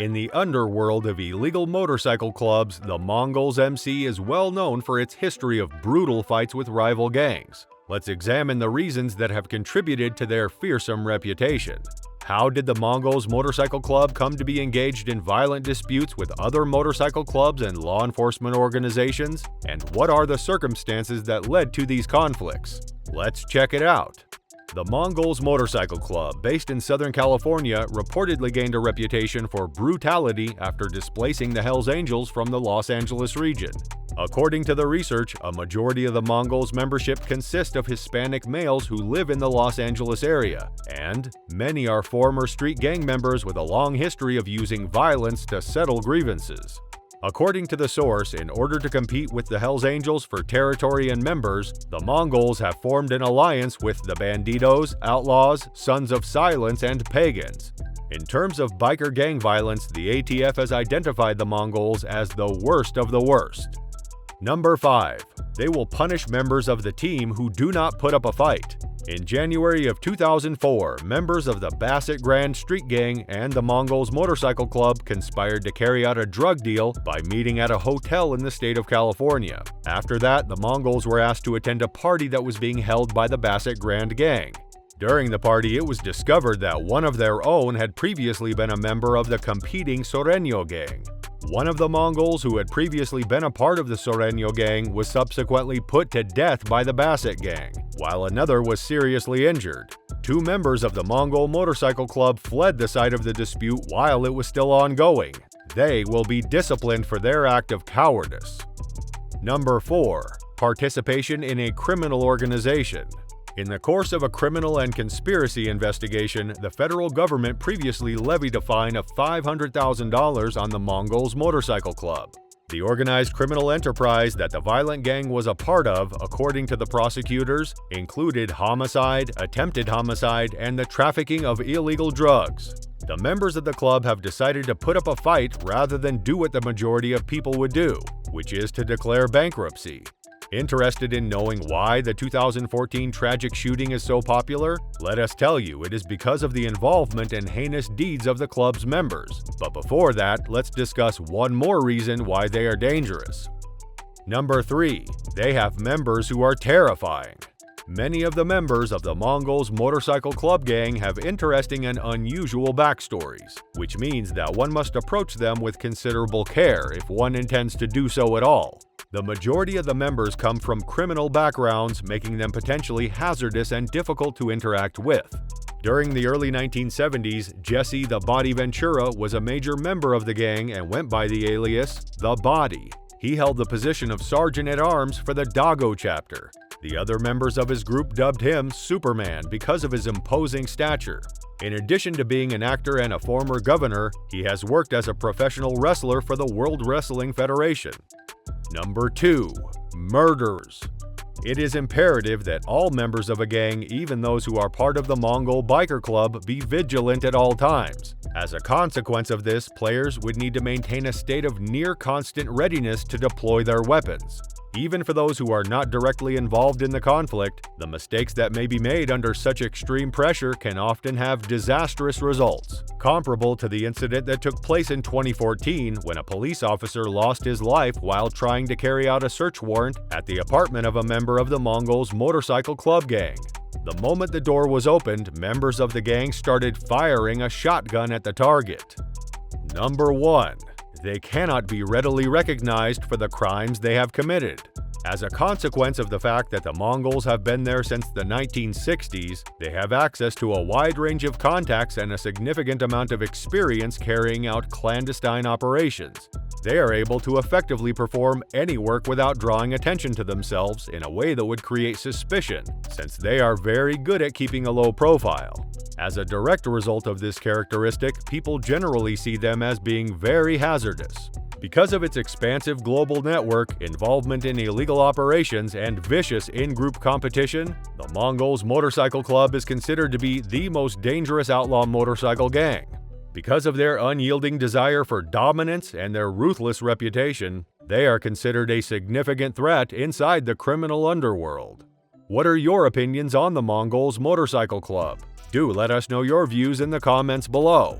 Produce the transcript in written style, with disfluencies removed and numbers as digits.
In the underworld of illegal motorcycle clubs, the Mongols MC is well known for its history of brutal fights with rival gangs. Let's examine the reasons that have contributed to their fearsome reputation. How did the Mongols Motorcycle Club come to be engaged in violent disputes with other motorcycle clubs and law enforcement organizations? And what are the circumstances that led to these conflicts? Let's check it out. The Mongols Motorcycle Club, based in Southern California, reportedly gained a reputation for brutality after displacing the Hells Angels from the Los Angeles region. According to the research, a majority of the Mongols' membership consists of Hispanic males who live in the Los Angeles area, and many are former street gang members with a long history of using violence to settle grievances. According to the source, in order to compete with the Hells Angels for territory and members, the Mongols have formed an alliance with the Bandidos, Outlaws, Sons of Silence, and Pagans. In terms of biker gang violence, the ATF has identified the Mongols as the worst of the worst. Number 5. They will punish members of the team who do not put up a fight. In January of 2004, members of the Bassett Grand Street Gang and the Mongols Motorcycle Club conspired to carry out a drug deal by meeting at a hotel in the state of California. After that, the Mongols were asked to attend a party that was being held by the Bassett Grand Gang. During the party, it was discovered that one of their own had previously been a member of the competing Soreño Gang. One of the Mongols who had previously been a part of the Soreño Gang was subsequently put to death by the Bassett Gang, while another was seriously injured. 2 members of the Mongol Motorcycle Club fled the site of the dispute while it was still ongoing. They will be disciplined for their act of cowardice. Number 4. Participation in a criminal organization. In the course of a criminal and conspiracy investigation, the federal government previously levied a fine of $500,000 on the Mongols Motorcycle Club. The organized criminal enterprise that the violent gang was a part of, according to the prosecutors, included homicide, attempted homicide, and the trafficking of illegal drugs. The members of the club have decided to put up a fight rather than do what the majority of people would do, which is to declare bankruptcy. Interested in knowing why the 2014 tragic shooting is so popular? Let us tell you, it is because of the involvement and heinous deeds of the club's members. But before that, let's discuss one more reason why they are dangerous. Number 3. They have members who are terrifying. Many of the members of the Mongols Motorcycle Club gang have interesting and unusual backstories, which means that one must approach them with considerable care if one intends to do so at all. The majority of the members come from criminal backgrounds, making them potentially hazardous and difficult to interact with. During the early 1970s, Jesse the Body Ventura was a major member of the gang and went by the alias The Body. He held the position of Sergeant-at-Arms for the Dago chapter. The other members of his group dubbed him Superman because of his imposing stature. In addition to being an actor and a former governor, he has worked as a professional wrestler for the World Wrestling Federation. Number 2. Murders. It is imperative that all members of a gang, even those who are part of the Mongol Biker Club, be vigilant at all times. As a consequence of this, players would need to maintain a state of near-constant readiness to deploy their weapons. Even for those who are not directly involved in the conflict, the mistakes that may be made under such extreme pressure can often have disastrous results, comparable to the incident that took place in 2014 when a police officer lost his life while trying to carry out a search warrant at the apartment of a member of the Mongols Motorcycle Club gang. The moment the door was opened, members of the gang started firing a shotgun at the target. Number 1. They cannot be readily recognized for the crimes they have committed. As a consequence of the fact that the Mongols have been there since the 1960s, they have access to a wide range of contacts and a significant amount of experience carrying out clandestine operations. They are able to effectively perform any work without drawing attention to themselves in a way that would create suspicion, since they are very good at keeping a low profile. As a direct result of this characteristic, people generally see them as being very hazardous. Because of its expansive global network, involvement in illegal operations, and vicious in-group competition, the Mongols Motorcycle Club is considered to be the most dangerous outlaw motorcycle gang. Because of their unyielding desire for dominance and their ruthless reputation, they are considered a significant threat inside the criminal underworld. What are your opinions on the Mongols Motorcycle Club? Do let us know your views in the comments below.